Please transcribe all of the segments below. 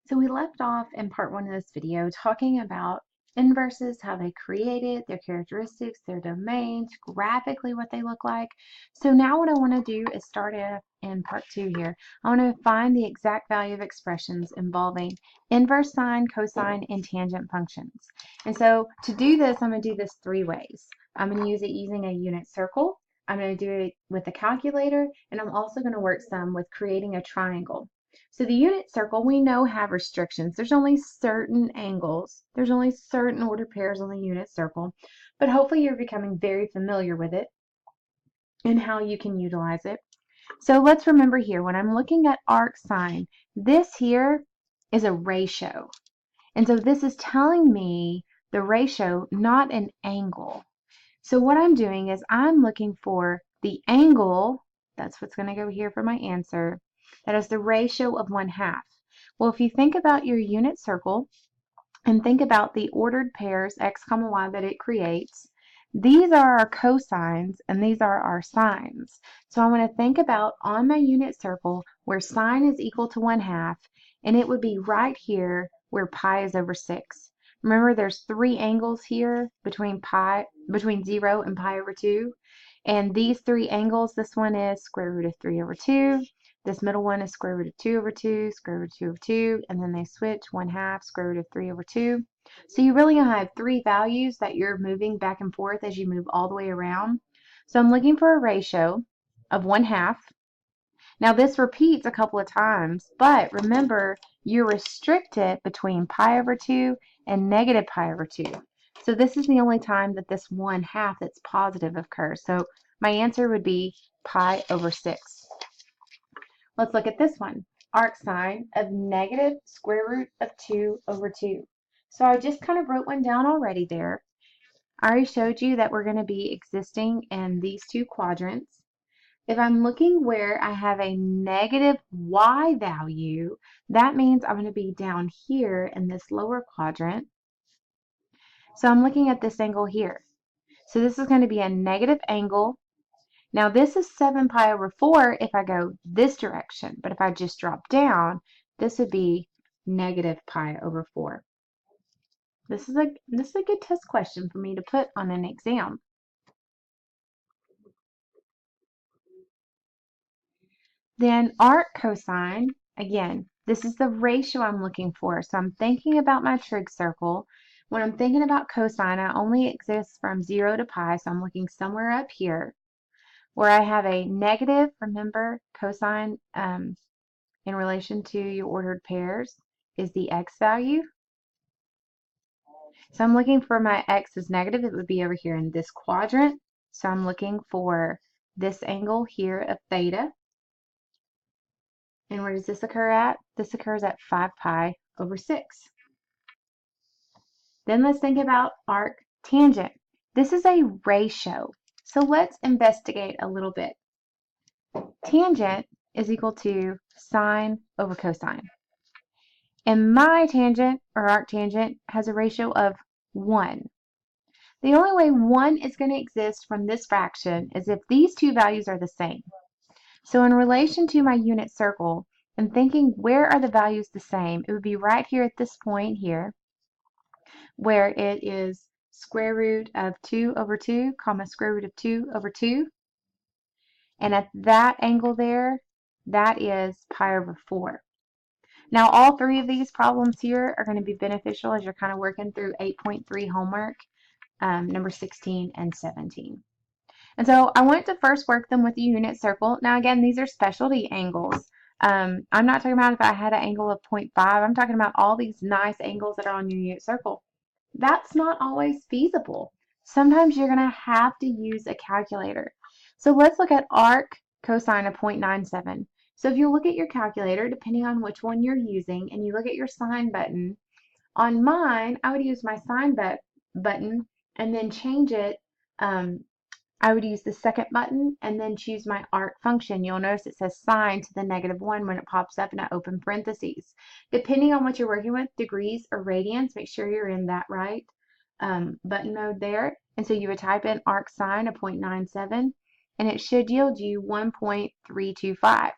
So we left off in part one of this video talking about inverses, how they created, their characteristics, their domains, graphically what they look like. So now what I want to do is start in part two here. I want to find the exact value of expressions involving inverse sine, cosine, and tangent functions. And so to do this, I'm going to do this three ways. I'm going to use it using a unit circle. I'm going to do it with a calculator, and I'm also going to work some with creating a triangle. So the unit circle, we know, have restrictions. There's only certain angles. There's only certain ordered pairs on the unit circle. But hopefully you're becoming very familiar with it and how you can utilize it. So let's remember here, when I'm looking at arc sine, this here is a ratio. And so this is telling me the ratio, not an angle. So what I'm doing is I'm looking for the angle, that's what's going to go here for my answer, that is the ratio of 1/2. Well, if you think about your unit circle and think about the ordered pairs x comma y that it creates, these are our cosines and these are our sines. So I want to think about on my unit circle where sine is equal to 1/2, and it would be right here where pi is over 6. Remember, there's three angles here between 0 and pi over 2. And these three angles, this one is square root of 3 over 2. This middle one is square root of 2 over 2, square root of 2 over 2, and then they switch 1/2, square root of 3 over 2. So you really have three values that you're moving back and forth as you move all the way around. So I'm looking for a ratio of 1/2. Now this repeats a couple of times, but remember, you restrict it between pi over 2 and negative pi over 2. So this is the only time that this 1/2 that's positive occurs. So my answer would be pi over 6. Let's look at this one. Arc sine of negative square root of 2 over 2. So I just kind of wrote one down already there. I already showed you that we're going to be existing in these two quadrants. If I'm looking where I have a negative y value, that means I'm going to be down here in this lower quadrant. So I'm looking at this angle here. So this is going to be a negative angle. Now this is 7 pi over 4 if I go this direction, but if I just drop down, this would be negative pi over 4. This is a good test question for me to put on an exam. Then arc cosine, again, this is the ratio I'm looking for. So I'm thinking about my trig circle. When I'm thinking about cosine, I only exist from 0 to pi, so I'm looking somewhere up here where I have a negative, remember, cosine in relation to your ordered pairs is the x value. So I'm looking for my x is negative. It would be over here in this quadrant. So I'm looking for this angle here of theta. And where does this occur at? This occurs at 5 pi over 6. Then let's think about arc tangent. This is a ratio. So let's investigate a little bit. Tangent is equal to sine over cosine. And my tangent, or arc tangent, has a ratio of 1. The only way 1 is going to exist from this fraction is if these two values are the same. So in relation to my unit circle, and thinking where are the values the same, it would be right here at this point here, where it is square root of 2 over 2, comma square root of 2 over 2. And at that angle there, that is pi over 4. Now, all three of these problems here are going to be beneficial as you're kind of working through 8.3 homework, number 16 and 17. And so I want to first work them with the unit circle. Now, again, these are specialty angles. I'm not talking about if I had an angle of 0.5. I'm talking about all these nice angles that are on your unit circle. That's not always feasible. Sometimes you're going to have to use a calculator. So let's look at arc cosine of 0.97. So if you look at your calculator, depending on which one you're using, and you look at your sine button, on mine, I would use my sine button and then change it. I would use the second button and then choose my arc function. You'll notice it says sine to the -1 when it pops up and I open parentheses. Depending on what you're working with, degrees or radians, make sure you're in that right button mode there. And so you would type in arc sine of 0.97 and it should yield you 1.325.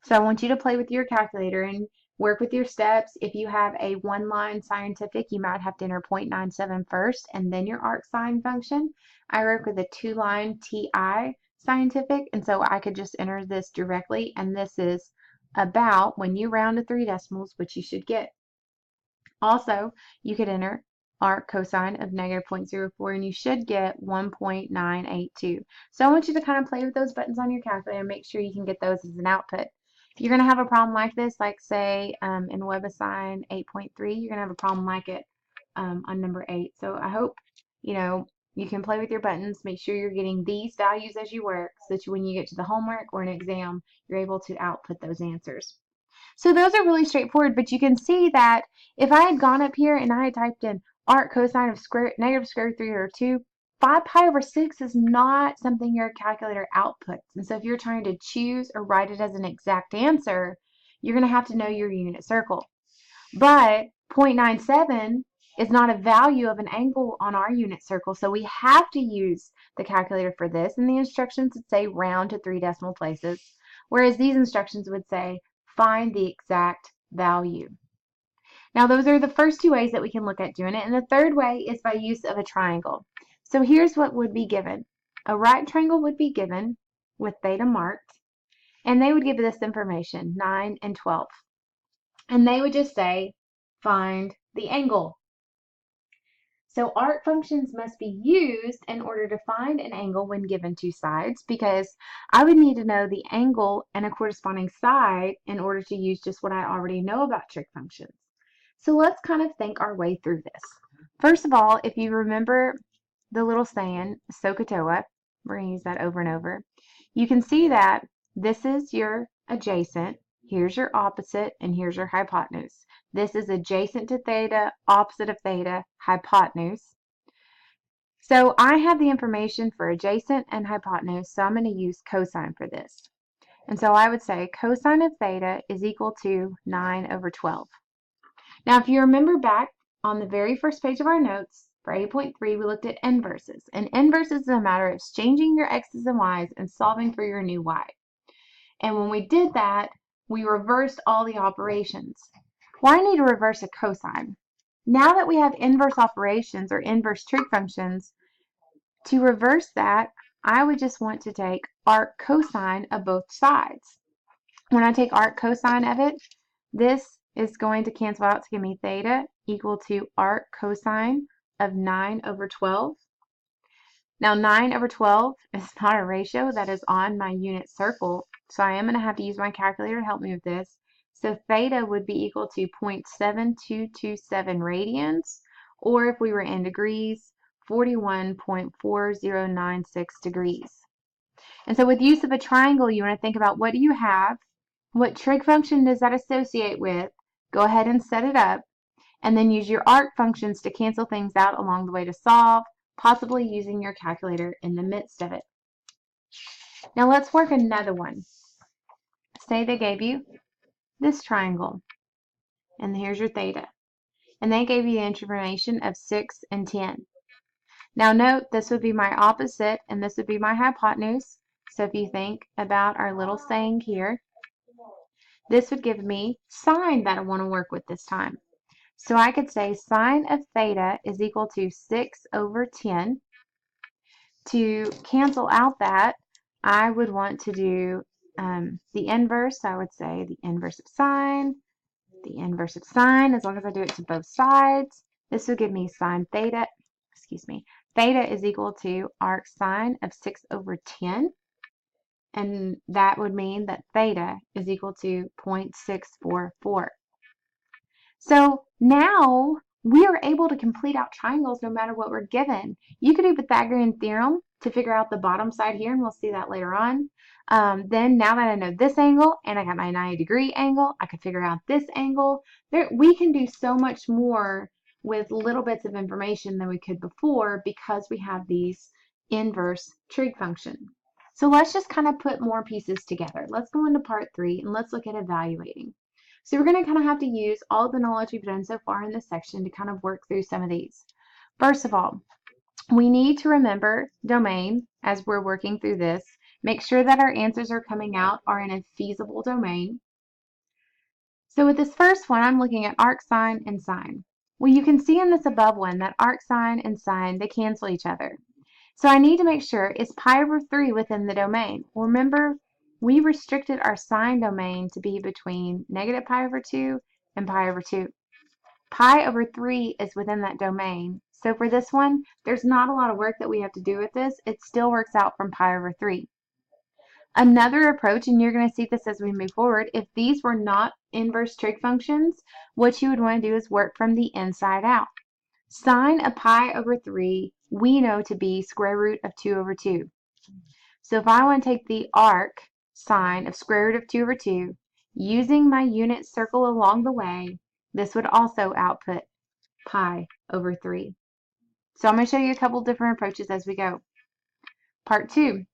So I want you to play with your calculator and Work with your steps. If you have a one-line scientific, you might have to enter 0.97 first and then your arc sine function. I work with a two-line TI scientific, and so I could just enter this directly, and this is about, when you round to 3 decimals, which you should get. Also, you could enter arc cosine of negative 0.04, and you should get 1.982. So I want you to kind of play with those buttons on your calculator and make sure you can get those as an output. If you're going to have a problem like this, like say in WebAssign 8.3, you're going to have a problem like it on number 8. So I hope, you can play with your buttons, make sure you're getting these values as you work, so that when you get to the homework or an exam, you're able to output those answers. So those are really straightforward, but you can see that if I had gone up here and I had typed in arc cosine of negative square root 3 over 2, 5 pi over 6 is not something your calculator outputs. And so if you're trying to choose or write it as an exact answer, you're going to have to know your unit circle. But 0.97 is not a value of an angle on our unit circle, so we have to use the calculator for this, and the instructions would say round to 3 decimal places, whereas these instructions would say find the exact value. Now those are the first two ways that we can look at doing it, and the third way is by use of a triangle. So here's what would be given. A right triangle would be given with theta marked, and they would give this information, 9 and 12. And they would just say, find the angle. So arc functions must be used in order to find an angle when given two sides, because I would need to know the angle and a corresponding side in order to use just what I already know about trig functions. So let's kind of think our way through this. First of all, if you remember the little saying, SOHCAHTOA, we're going to use that over and over, you can see that this is your adjacent, here's your opposite, and here's your hypotenuse. This is adjacent to theta, opposite of theta, hypotenuse. So I have the information for adjacent and hypotenuse, so I'm going to use cosine for this. And so I would say cosine of theta is equal to 9 over 12. Now, if you remember back on the very first page of our notes, for 8.3, we looked at inverses. And inverses is a matter of changing your x's and y's and solving for your new y. And when we did that, we reversed all the operations. Why need to reverse a cosine? Now that we have inverse operations or inverse trig functions, to reverse that, I would just want to take arc cosine of both sides. When I take arc cosine of it, this is going to cancel out to give me theta equal to arc cosine of 9 over 12. Now 9 over 12 is not a ratio that is on my unit circle, so I am going to have to use my calculator to help me with this. So theta would be equal to 0.7227 radians, or if we were in degrees, 41.4096 degrees. And so with use of a triangle, you want to think about what do you have, what trig function does that associate with, go ahead and set it up, and then use your arc functions to cancel things out along the way to solve, possibly using your calculator in the midst of it. Now let's work another one. Say they gave you this triangle, and here's your theta, and they gave you the information of 6 and 10. Now note, this would be my opposite, and this would be my hypotenuse. So if you think about our little saying here, this would give me sine that I want to work with this time. So I could say sine of theta is equal to 6 over 10. To cancel out that, I would want to do the inverse. I would say the inverse of sine, as long as I do it to both sides. This would give me sine theta, theta is equal to arc sine of 6 over 10. And that would mean that theta is equal to 0.644. So now we are able to complete out triangles no matter what we're given. You could do Pythagorean theorem to figure out the bottom side here, and we'll see that later on. Then now that I know this angle and I got my 90-degree angle, I could figure out this angle. We can do so much more with little bits of information than we could before because we have these inverse trig functions. So let's just kind of put more pieces together. Let's go into part 3 and let's look at evaluating. So we're going to kind of have to use all the knowledge we've done so far in this section to kind of work through some of these. First of all, we need to remember domain as we're working through this. Make sure that our answers are coming out are in a feasible domain. So with this first one, I'm looking at arc sine and sine. Well, you can see in this above one that arc sine and sine, they cancel each other. So I need to make sure, is pi over 3 within the domain? Remember, we restricted our sine domain to be between negative pi over 2 and pi over 2. Pi over 3 is within that domain. So for this one, there's not a lot of work that we have to do with this. It still works out from pi over 3. Another approach, and you're going to see this as we move forward, if these were not inverse trig functions, what you would want to do is work from the inside out. Sine of pi over 3, we know to be square root of 2 over 2. So if I want to take the arc sine of square root of 2 over 2, using my unit circle along the way, this would also output pi over 3. So I'm going to show you a couple different approaches as we go. Part 2.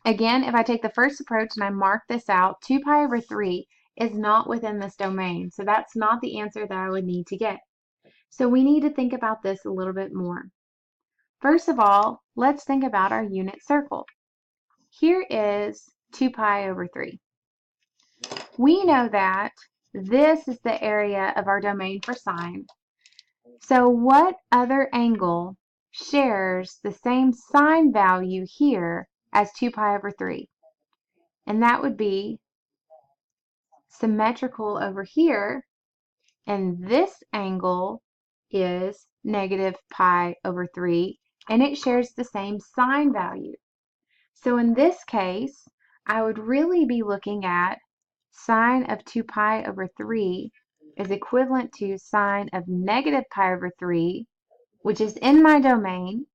Again, if I take the first approach and I mark this out, 2 pi over 3 is not within this domain. So that's not the answer that I would need to get. So we need to think about this a little bit more. First of all, let's think about our unit circle. Here is 2 pi over 3. We know that this is the area of our domain for sine. So what other angle shares the same sine value here as 2 pi over 3? And that would be symmetrical over here, and this angle is negative pi over 3, and it shares the same sine value. So in this case, I would really be looking at sine of 2 pi over 3 is equivalent to sine of negative pi over 3, which is in my domain.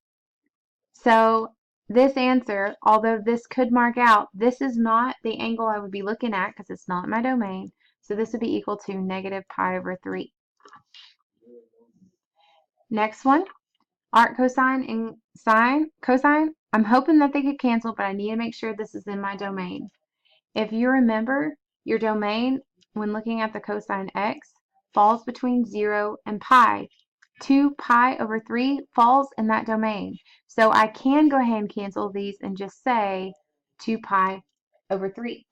So this answer, although this could mark out, this is not the angle I would be looking at because it's not my domain. So this would be equal to negative pi over 3. Next one, arc cosine and sine. Cosine, I'm hoping that they could cancel, but I need to make sure this is in my domain. If you remember, your domain, when looking at the cosine x, falls between 0 and pi. 2 pi over 3 falls in that domain. So I can go ahead and cancel these and just say 2 pi over 3.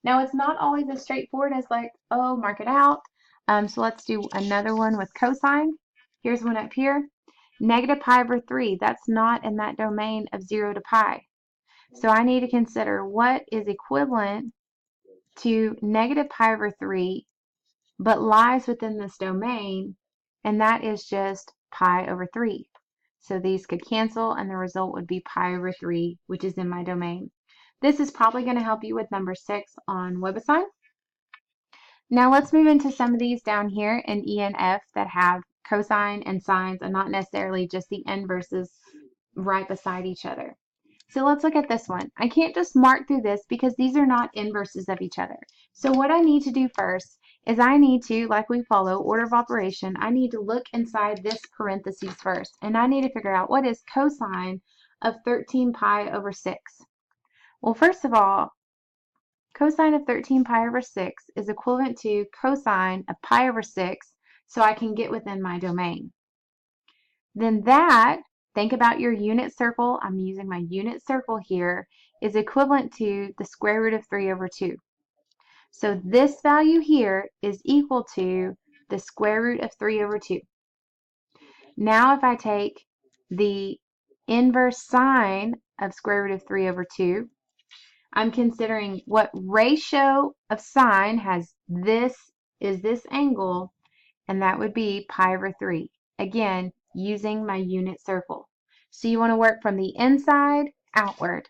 Now it's not always as straightforward as like, oh, mark it out. So let's do another one with cosine. Here's one up here. Negative pi over 3, that's not in that domain of 0 to pi. So I need to consider what is equivalent to negative pi over 3, but lies within this domain, and that is just pi over 3. So these could cancel, and the result would be pi over 3, which is in my domain. This is probably going to help you with number 6 on WebAssign. Now let's move into some of these down here in E and F that have cosine and sines and not necessarily just the inverses right beside each other. So let's look at this one. I can't just mark through this because these are not inverses of each other. So what I need to do first is I need to, like we follow order of operation, I need to look inside this parentheses first. And I need to figure out what is cosine of 13 pi over 6. Well, first of all, cosine of 13 pi over 6 is equivalent to cosine of pi over 6, so I can get within my domain. Then that, think about your unit circle, I'm using my unit circle here, is equivalent to the square root of 3 over 2. So this value here is equal to the square root of 3 over 2. Now if I take the inverse sine of square root of 3 over 2, I'm considering what ratio of sine has this angle, and that would be pi over 3. Again, using my unit circle. So you want to work from the inside outward.